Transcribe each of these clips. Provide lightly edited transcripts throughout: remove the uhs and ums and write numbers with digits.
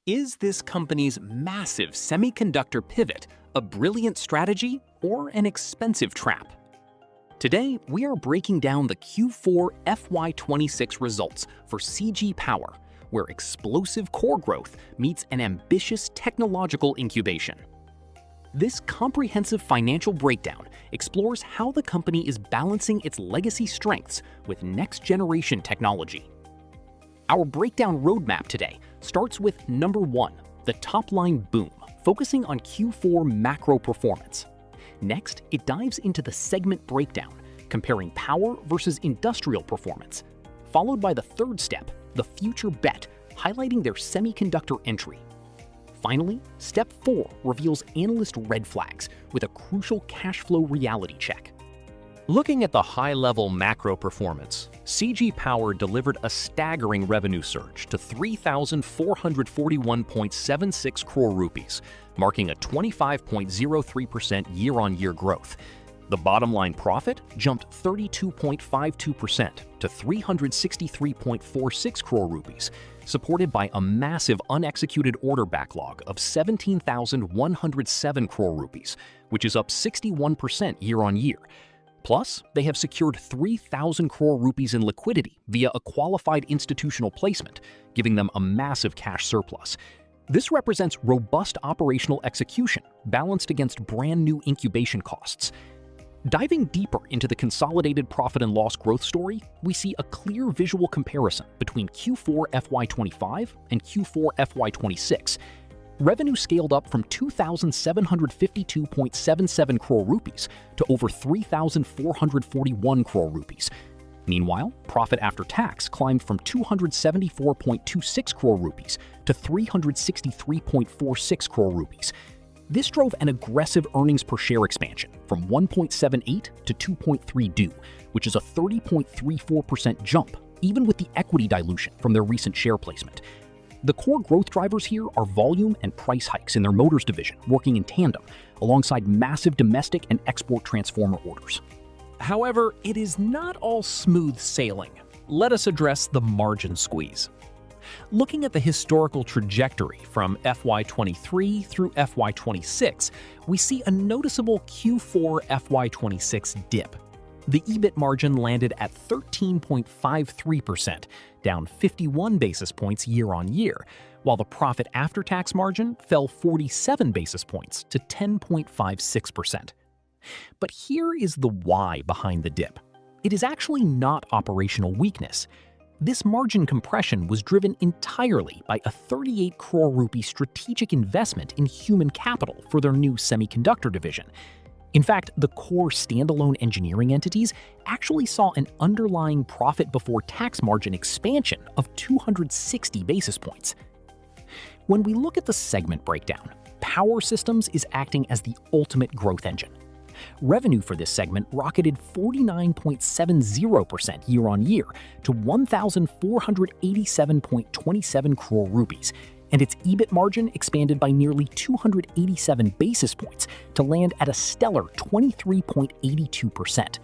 Is this company's massive semiconductor pivot a brilliant strategy or an expensive trap? Today, we are breaking down the Q4 FY26 results for cgpower, where explosive core growth meets an ambitious technological incubation. This comprehensive financial breakdown explores how the company is balancing its legacy strengths with next-generation technology. Our breakdown roadmap today starts with number 1, the top-line boom, focusing on Q4 macro performance. Next, it dives into the segment breakdown, comparing power versus industrial performance, followed by the third step, the future bet, highlighting their semiconductor entry. Finally, step 4 reveals analyst red flags with a crucial cash flow reality check. Looking at the high-level macro performance, cgpower delivered a staggering revenue surge to 3,441.76 crore rupees, marking a 25.03% year-on-year growth. The bottom-line profit jumped 32.52% to 363.46 crore rupees, supported by a massive unexecuted order backlog of 17,107 crore rupees, which is up 61% year-on-year. Plus, they have secured 3,000 crore rupees in liquidity via a qualified institutional placement, giving them a massive cash surplus. This represents robust operational execution balanced against brand new incubation costs. Diving deeper into the consolidated profit and loss growth story, we see a clear visual comparison between Q4 FY25 and Q4 FY26. Revenue scaled up from 2,752.77 crore rupees to over 3,441 crore rupees. Meanwhile, profit after tax climbed from 274.26 crore rupees to 363.46 crore rupees. This drove an aggressive earnings per share expansion from 1.78 to 2.32, which is a 30.34% jump, even with the equity dilution from their recent share placement. The core growth drivers here are volume and price hikes in their motors division working in tandem, alongside massive domestic and export transformer orders. However, it is not all smooth sailing. Let us address the margin squeeze. Looking at the historical trajectory from FY23 through FY26, we see a noticeable Q4 FY26 dip. The EBIT margin landed at 13.53%, down 51 basis points year-on-year, while the profit after tax margin fell 47 basis points to 10.56%. But here is the why behind the dip. It is actually not operational weakness. This margin compression was driven entirely by a 38 crore rupee strategic investment in human capital for their new semiconductor division. In fact, the core standalone engineering entities actually saw an underlying profit before tax margin expansion of 260 basis points. When we look at the segment breakdown, Power Systems is acting as the ultimate growth engine. Revenue for this segment rocketed 49.70% year-on-year to 1,487.27 crore rupees, and its EBIT margin expanded by nearly 287 basis points to land at a stellar 23.82%.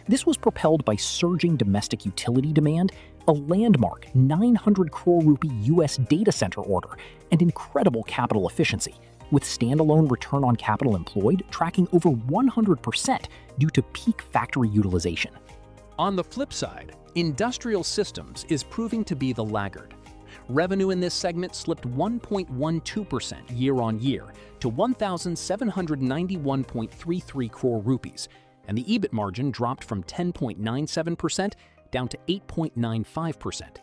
This was propelled by surging domestic utility demand, a landmark 900 crore rupee US data center order, and incredible capital efficiency, with standalone return on capital employed tracking over 100% due to peak factory utilization. On the flip side, Industrial Systems is proving to be the laggard. Revenue in this segment slipped 1.12% year-on-year to 1,791.33 crore rupees, and the EBIT margin dropped from 10.97% down to 8.95%.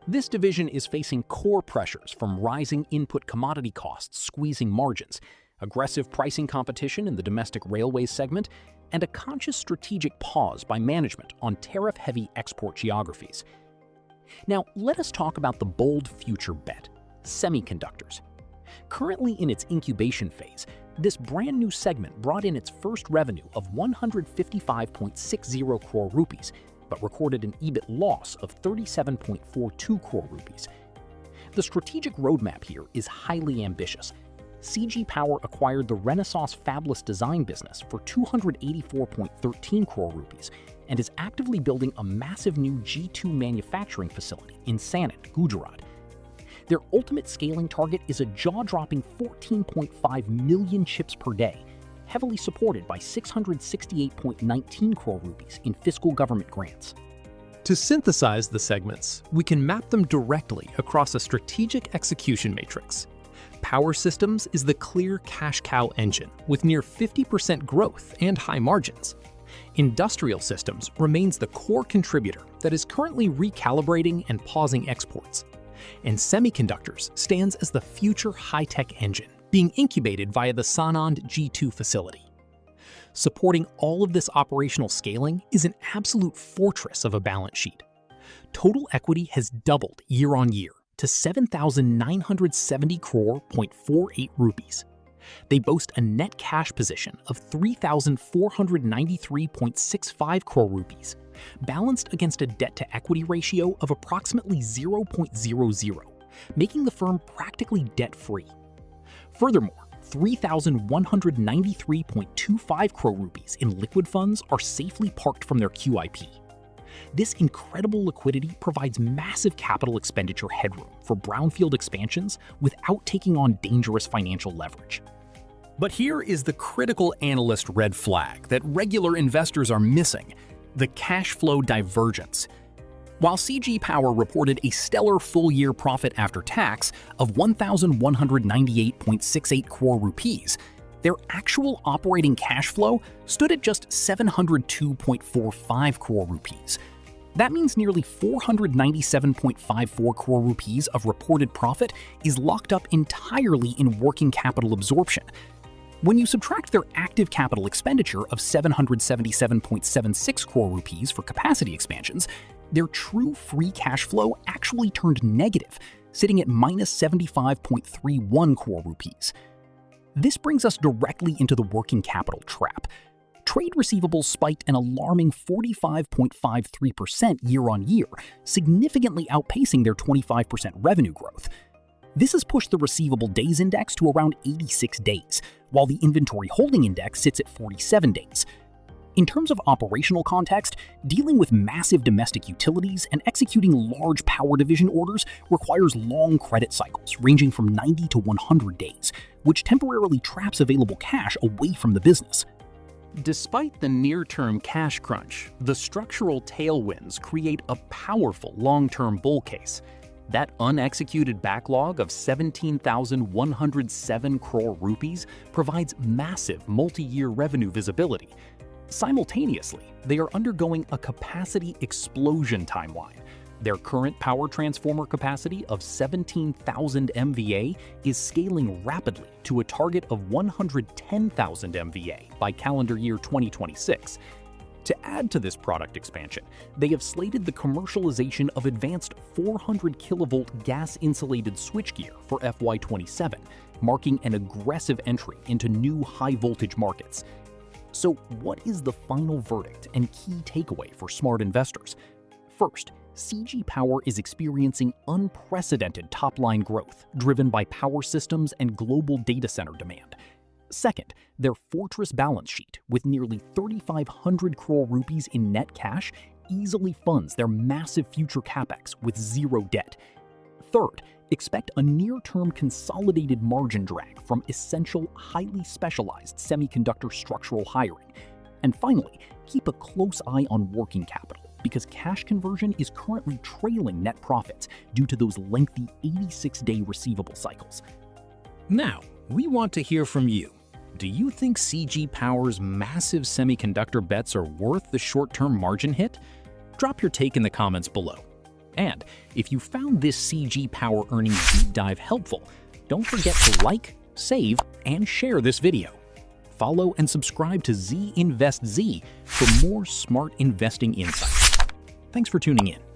This division is facing core pressures from rising input commodity costs squeezing margins, aggressive pricing competition in the domestic railways segment, and a conscious strategic pause by management on tariff-heavy export geographies. Now, let us talk about the bold future bet, semiconductors. Currently in its incubation phase, this brand new segment brought in its first revenue of 155.60 crore rupees, but recorded an EBIT loss of 37.42 crore rupees. The strategic roadmap here is highly ambitious. cgpower acquired the Renaissance fabless design business for 284.13 crore rupees and is actively building a massive new G2 manufacturing facility in Sanand, Gujarat. Their ultimate scaling target is a jaw-dropping 14.5 million chips per day, heavily supported by 668.19 crore rupees in fiscal government grants. To synthesize the segments, we can map them directly across a strategic execution matrix. Power Systems is the clear cash cow engine with near 50% growth and high margins. Industrial Systems remains the core contributor that is currently recalibrating and pausing exports. And Semiconductors stands as the future high-tech engine, being incubated via the Sanand G2 facility. Supporting all of this operational scaling is an absolute fortress of a balance sheet. Total equity has doubled year on year to 7,970 crore.48 rupees. They boast a net cash position of 3,493.65 crore rupees, balanced against a debt-to-equity ratio of approximately 0.00, making the firm practically debt-free. Furthermore, 3,193.25 crore rupees in liquid funds are safely parked from their QIP. This incredible liquidity provides massive capital expenditure headroom for brownfield expansions without taking on dangerous financial leverage. But here is the critical analyst red flag that regular investors are missing: the cash flow divergence. While CG Power reported a stellar full-year profit after tax of 1,198.68 crore rupees, their actual operating cash flow stood at just 702.45 crore rupees. That means nearly 497.54 crore rupees of reported profit is locked up entirely in working capital absorption. When you subtract their active capital expenditure of 777.76 crore rupees for capacity expansions, their true free cash flow actually turned negative, sitting at minus 75.31 crore rupees. This brings us directly into the working capital trap. Trade receivables spiked an alarming 45.53% year-on-year, significantly outpacing their 25% revenue growth. This has pushed the receivable days index to around 86 days, while the inventory holding index sits at 47 days. In terms of operational context, dealing with massive domestic utilities and executing large power division orders requires long credit cycles ranging from 90 to 100 days, which temporarily traps available cash away from the business. Despite the near-term cash crunch, the structural tailwinds create a powerful long-term bull case. That unexecuted backlog of 17,107 crore rupees provides massive multi-year revenue visibility. Simultaneously, they are undergoing a capacity explosion timeline. Their current power transformer capacity of 17,000 MVA is scaling rapidly to a target of 110,000 MVA by calendar year 2026. To add to this product expansion, they have slated the commercialization of advanced 400 kilovolt gas-insulated switchgear for FY27, marking an aggressive entry into new high-voltage markets. So what is the final verdict and key takeaway for smart investors? First, CG Power is experiencing unprecedented top-line growth driven by power systems and global data center demand. Second, their fortress balance sheet with nearly 3,500 crore rupees in net cash easily funds their massive future capex with zero debt. Third, expect a near-term consolidated margin drag from essential, highly specialized semiconductor structural hiring. And finally, keep a close eye on working capital, because cash conversion is currently trailing net profits due to those lengthy 86-day receivable cycles. Now, we want to hear from you. Do you think CG Power's massive semiconductor bets are worth the short-term margin hit? Drop your take in the comments below. And if you found this CG Power earnings deep dive helpful, don't forget to like, save, and share this video. Follow and subscribe to ZinvestZ for more smart investing insights. Thanks for tuning in.